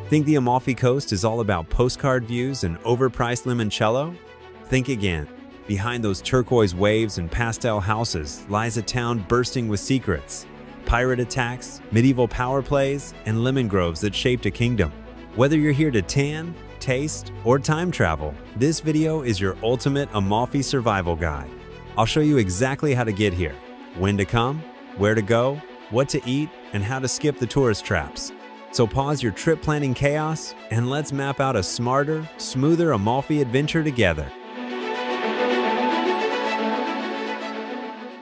Think the Amalfi Coast is all about postcard views and overpriced limoncello? Think again. Behind those turquoise waves and pastel houses lies a town bursting with secrets, pirate attacks, medieval power plays, and lemon groves that shaped a kingdom. Whether you're here to tan, taste, or time travel, this video is your ultimate Amalfi survival guide. I'll show you exactly how to get here, when to come, where to go, what to eat, and how to skip the tourist traps. So pause your trip planning chaos and let's map out a smarter, smoother Amalfi adventure together.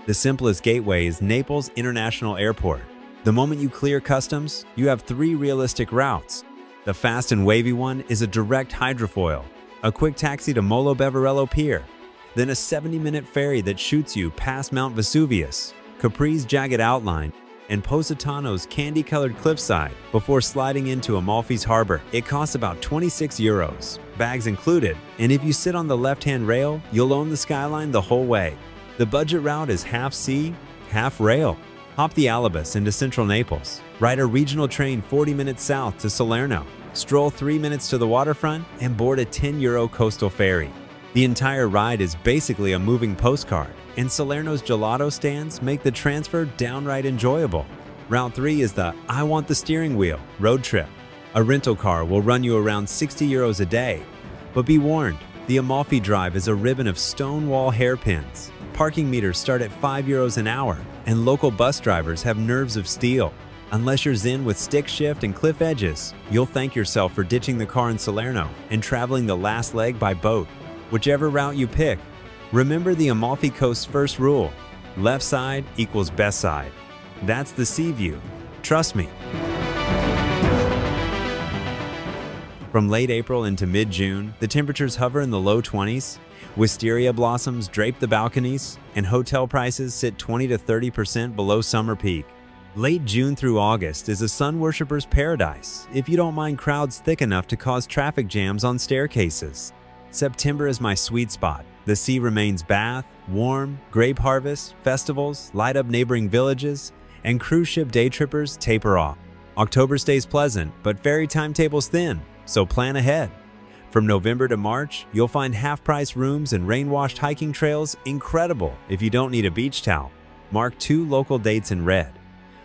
The simplest gateway is Naples International Airport. The moment you clear customs, you have 3 realistic routes. The fast and wavy one is a direct hydrofoil, a quick taxi to Molo Beverello Pier, then a 70-minute ferry that shoots you past Mount Vesuvius, Capri's jagged outline, and Positano's candy-colored cliffside before sliding into Amalfi's harbor. It costs about 26 euros, bags included, and if you sit on the left-hand rail, you'll own the skyline the whole way. The budget route is half sea, half rail. Hop the Alibus into central Naples, ride a regional train 40 minutes south to Salerno, stroll 3 minutes to the waterfront, and board a 10-euro coastal ferry. The entire ride is basically a moving postcard, and Salerno's gelato stands make the transfer downright enjoyable. Route 3 is the I want the steering wheel road trip. A rental car will run you around 60 euros a day. But be warned, the Amalfi Drive is a ribbon of stone wall hairpins. Parking meters start at 5 euros an hour, and local bus drivers have nerves of steel. Unless you're zen with stick shift and cliff edges, you'll thank yourself for ditching the car in Salerno and traveling the last leg by boat. Whichever route you pick, remember the Amalfi Coast's first rule: left side equals best side. That's the sea view. Trust me. From late April into mid-June, the temperatures hover in the low 20s. Wisteria blossoms drape the balconies, and hotel prices sit 20 to 30% below summer peak. Late June through August is a sun worshipper's paradise if you don't mind crowds thick enough to cause traffic jams on staircases. September is my sweet spot. The sea remains bathed, warm, grape harvest, festivals light up neighboring villages, and cruise ship day trippers taper off. October stays pleasant, but ferry timetables thin, so plan ahead. From November to March, you'll find half-price rooms and rain-washed hiking trails incredible if you don't need a beach towel. Mark 2 local dates in red.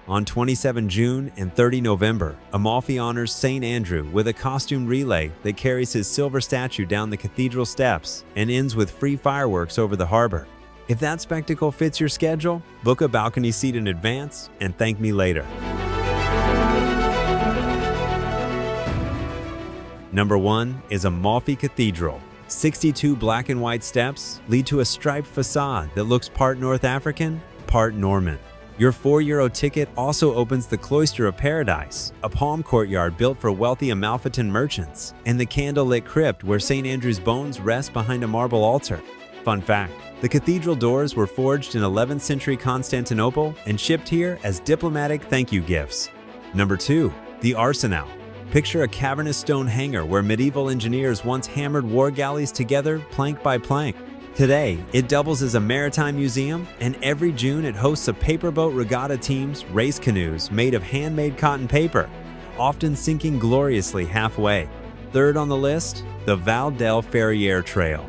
On 27 June and 30 November, Amalfi honors St. Andrew with a costume relay that carries his silver statue down the cathedral steps and ends with free fireworks over the harbor. If that spectacle fits your schedule, book a balcony seat in advance and thank me later. Number 1 is Amalfi Cathedral. 62 black and white steps lead to a striped facade that looks part North African, part Norman. Your €4 ticket also opens the Cloister of Paradise, a palm courtyard built for wealthy Amalfitan merchants, and the candlelit crypt where St. Andrew's bones rest behind a marble altar. Fun fact, the cathedral doors were forged in 11th century Constantinople and shipped here as diplomatic thank you gifts. Number 2, the Arsenal. Picture a cavernous stone hangar where medieval engineers once hammered war galleys together plank by plank. Today, it doubles as a maritime museum, and every June it hosts a paperboat regatta team's race canoes made of handmade cotton paper, often sinking gloriously halfway. Third on the list, the Val del Ferriere Trail.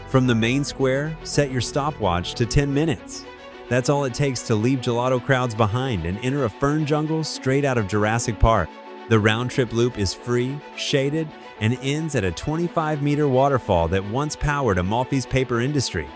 From the main square, set your stopwatch to 10 minutes. That's all it takes to leave gelato crowds behind and enter a fern jungle straight out of Jurassic Park. The round-trip loop is free, shaded, and ends at a 25-meter waterfall that once powered Amalfi's paper industry.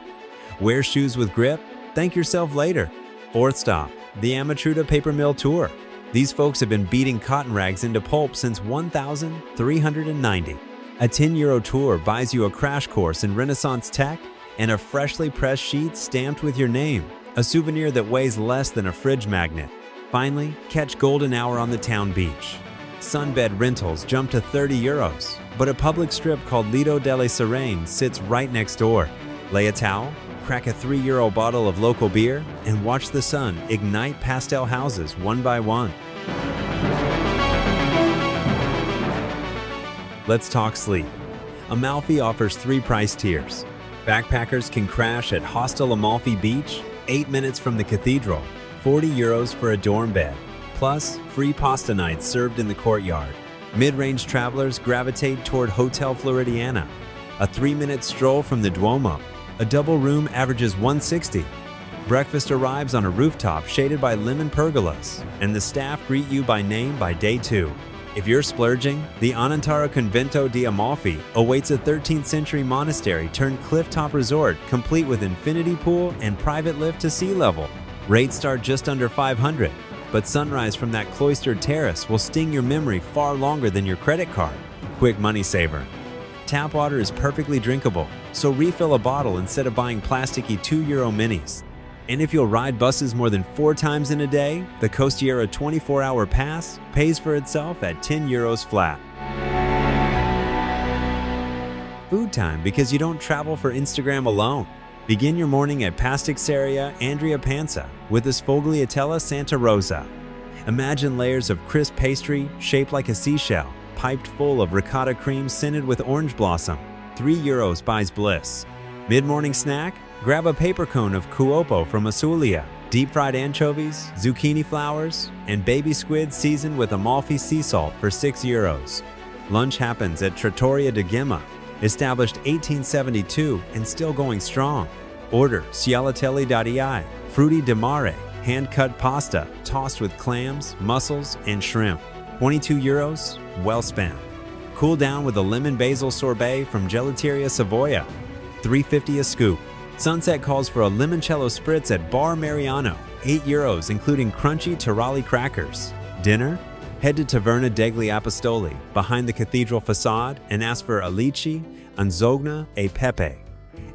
Wear shoes with grip? Thank yourself later. Fourth stop, the Amatruda Paper Mill Tour. These folks have been beating cotton rags into pulp since 1390. A €10 tour buys you a crash course in Renaissance tech and a freshly pressed sheet stamped with your name, a souvenir that weighs less than a fridge magnet. Finally, catch golden hour on the town beach. Sunbed rentals jump to €30, but a public strip called Lido delle Sirene sits right next door. Lay a towel, crack a €3 bottle of local beer, and watch the sun ignite pastel houses one by one. Let's talk sleep. Amalfi offers 3 price tiers. Backpackers can crash at Hostel Amalfi Beach, 8 minutes from the cathedral, €40 for a dorm bed, plus free pasta nights served in the courtyard. Mid-range travelers gravitate toward Hotel Floridiana, a 3-minute stroll from the Duomo. A double room averages $160. Breakfast arrives on a rooftop shaded by lemon pergolas, and the staff greet you by name by day 2. If you're splurging, the Anantara Convento di Amalfi awaits, a 13th century monastery turned clifftop resort complete with infinity pool and private lift to sea level. Rates start just under $500, but sunrise from that cloistered terrace will sting your memory far longer than your credit card. Quick money saver. Tap water is perfectly drinkable, so refill a bottle instead of buying plasticky €2 minis. And if you'll ride buses more than 4 times in a day, the Costiera 24-hour pass pays for itself at €10 flat. Food time, because you don't travel for Instagram alone. Begin your morning at Pasticceria Andrea Panza with a sfogliatella Santa Rosa. Imagine layers of crisp pastry shaped like a seashell, piped full of ricotta cream scented with orange blossom. €3 buys bliss. Mid-morning snack? Grab a paper cone of cuopo from Azulia, deep-fried anchovies, zucchini flowers, and baby squid seasoned with Amalfi sea salt for €6. Lunch happens at Trattoria de Gemma, established 1872 and still going strong. Order cialatelli d'ai, frutti di mare, hand-cut pasta tossed with clams, mussels, and shrimp. €22, well spent. Cool down with a lemon basil sorbet from Gelateria Savoia, $3.50 a scoop. Sunset calls for a limoncello spritz at Bar Mariano, €8, including crunchy Tirali crackers. Dinner? Head to Taverna degli Apostoli, behind the cathedral facade, and ask for alici, anzogna, e pepe.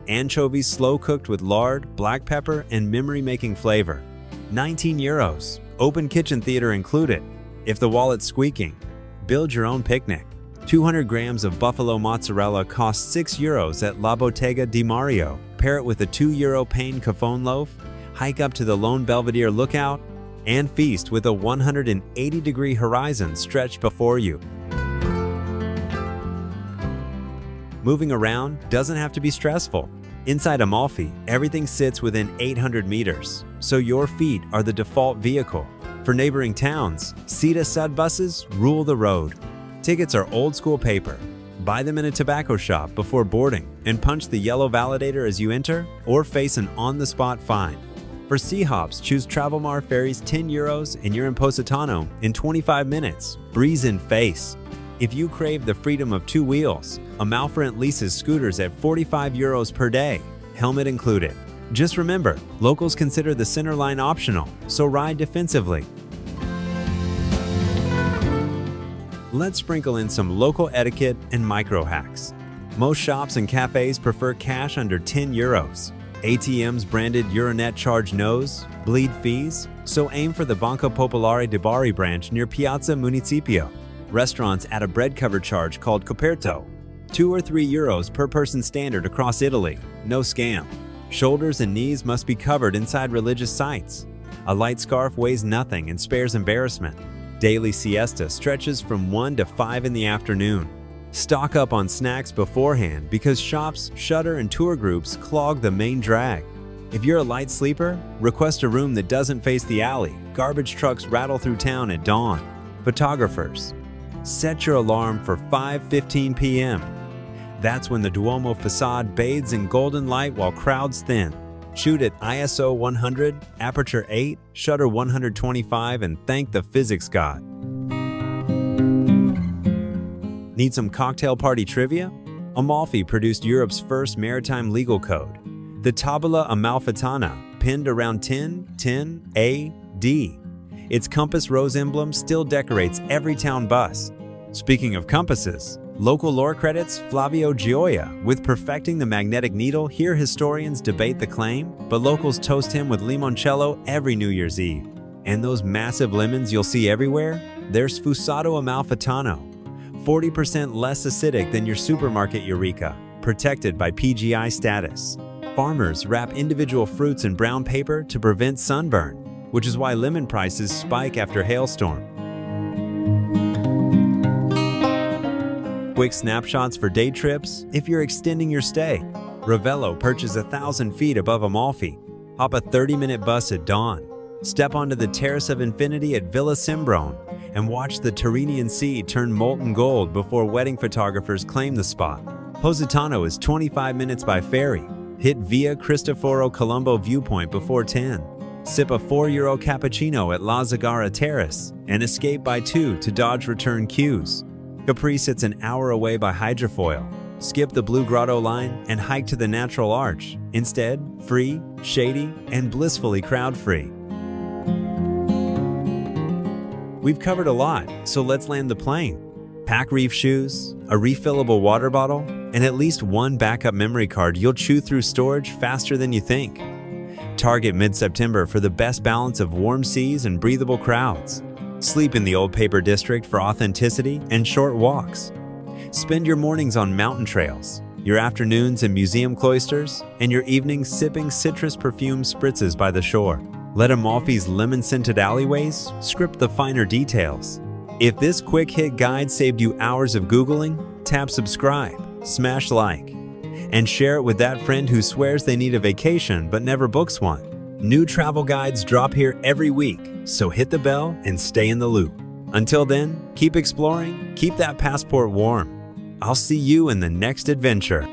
Anchovies slow-cooked with lard, black pepper, and memory-making flavor. €19, open kitchen theater included. If the wallet's squeaking, build your own picnic. 200 grams of buffalo mozzarella costs €6 at La Bottega di Mario. Pair it with a €2 pain caffone loaf, hike up to the Lone Belvedere lookout, and feast with a 180-degree horizon stretched before you. Moving around doesn't have to be stressful. Inside Amalfi, everything sits within 800 meters, so your feet are the default vehicle. For neighboring towns, Sita Sud buses rule the road. Tickets are old-school paper. Buy them in a tobacco shop before boarding and punch the yellow validator as you enter, or face an on-the-spot fine. For sea hops, choose Travelmar Ferries €10 and you're in Positano in 25 minutes. Breeze in face. If you crave the freedom of 2 wheels, Amalfi leases scooters at €45 per day, helmet included. Just remember, locals consider the center line optional, so ride defensively. Let's sprinkle in some local etiquette and micro hacks. Most shops and cafes prefer cash under €10. ATMs branded Euronet charge bleed fees, so aim for the Banco Popolare di Bari branch near Piazza Municipio. Restaurants add a bread cover charge called coperto, €2 or €3 per person standard across Italy, no scam. Shoulders and knees must be covered inside religious sites. A light scarf weighs nothing and spares embarrassment. Daily siesta stretches from 1 to 5 in the afternoon. Stock up on snacks beforehand because shops, shutter, and tour groups clog the main drag. If you're a light sleeper, request a room that doesn't face the alley. Garbage trucks rattle through town at dawn. Photographers, set your alarm for 5:15 p.m. That's when the Duomo facade bathes in golden light while crowds thin. Shoot at ISO 100, aperture 8, shutter 125, and thank the physics god. Need some cocktail party trivia? Amalfi produced Europe's first maritime legal code, the Tabula Amalfitana, pinned around 1010 AD. Its compass rose emblem still decorates every town bus. Speaking of compasses, local lore credits Flavio Gioia with perfecting the magnetic needle. Here historians debate the claim, but locals toast him with limoncello every New Year's Eve. And those massive lemons you'll see everywhere? They're Sfusato Amalfitano, 40% less acidic than your supermarket Eureka, protected by PGI status. Farmers wrap individual fruits in brown paper to prevent sunburn, which is why lemon prices spike after hailstorm. quick snapshots for day trips if you're extending your stay. Ravello perches 1,000 feet above Amalfi. Hop a 30-minute bus at dawn. Step onto the Terrace of Infinity at Villa Simbrone and watch the Tyrrhenian Sea turn molten gold before wedding photographers claim the spot. Positano is 25 minutes by ferry. Hit Via Cristoforo Colombo viewpoint before 10. Sip a €4 cappuccino at La Zagara Terrace and escape by 2 to dodge return queues. Capri sits an hour away by hydrofoil. Skip the Blue Grotto line and hike to the Natural Arch. Instead, free, shady, and blissfully crowd-free. We've covered a lot, so let's land the plane. Pack reef shoes, a refillable water bottle, and at least one backup memory card. You'll chew through storage faster than you think. Target mid-September for the best balance of warm seas and breathable crowds. Sleep in the Old Paper District for authenticity and short walks. Spend your mornings on mountain trails, your afternoons in museum cloisters, and your evenings sipping citrus-perfumed spritzes by the shore. Let Amalfi's lemon-scented alleyways script the finer details. If this quick-hit guide saved you hours of Googling, tap subscribe, smash like, and share it with that friend who swears they need a vacation but never books one. New travel guides drop here every week, so hit the bell and stay in the loop. Until then, keep exploring, keep that passport warm. I'll see you in the next adventure.